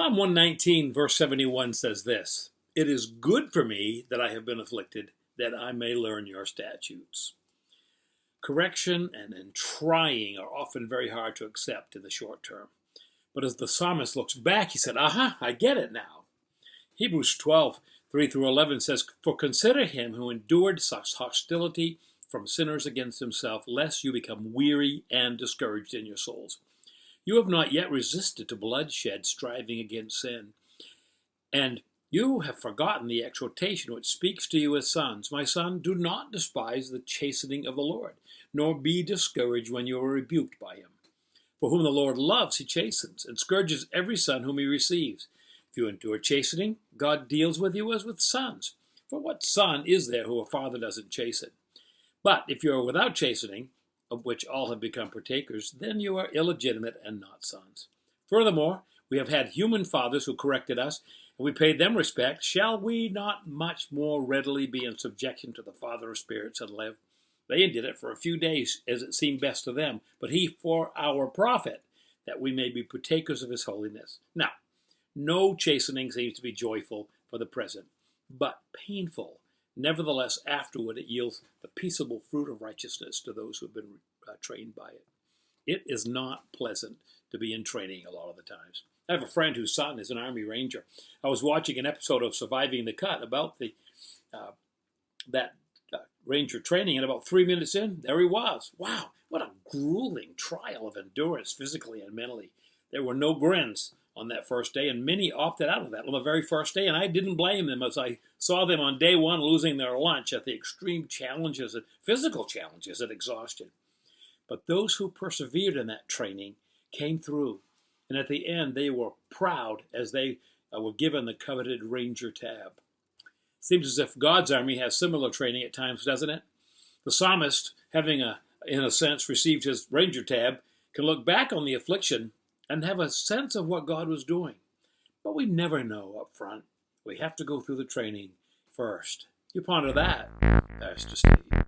Psalm 119, verse 71 says this: "It is good for me that I have been afflicted, that I may learn your statutes." Correction and trying are often very hard to accept in the short term. But as the psalmist looks back, he said, aha, I get it now. Hebrews 12, 3 through 11 says, "For consider him who endured such hostility from sinners against himself, lest you become weary and discouraged in your souls. You have not yet resisted to bloodshed, striving against sin. And you have forgotten the exhortation which speaks to you as sons. My son, do not despise the chastening of the Lord, nor be discouraged when you are rebuked by him. For whom the Lord loves, he chastens, and scourges every son whom he receives. If you endure chastening, God deals with you as with sons. For what son is there who a father doesn't chasten? But if you are without chastening, of which all have become partakers, then you are illegitimate and not sons. Furthermore, we have had human fathers who corrected us, and we paid them respect. Shall we not much more readily be in subjection to the Father of spirits and live? They did it for a few days, as it seemed best to them, but he for our profit, that we may be partakers of his holiness. Now, no chastening seems to be joyful for the present, but painful. Nevertheless, afterward it yields the peaceable fruit of righteousness to those who have been trained by it. It is not pleasant to be in training a lot of the times. I have a friend whose son is an Army Ranger. I was watching an episode of Surviving the Cut about that Ranger training, and about 3 minutes in, there he was. Wow, what a grueling trial of endurance, physically and mentally. There were no grins on that first day, and many opted out of that on the very first day, and I didn't blame them as I saw them on day one losing their lunch at the extreme challenges and physical challenges and exhaustion. But those who persevered in that training came through, and at the end they were proud as they were given the coveted Ranger tab. Seems as if God's army has similar training at times, doesn't it? The psalmist, having in a sense received his Ranger tab, can look back on the affliction and have a sense of what God was doing. But we never know up front. We have to go through the training first. You ponder that, Pastor Steve.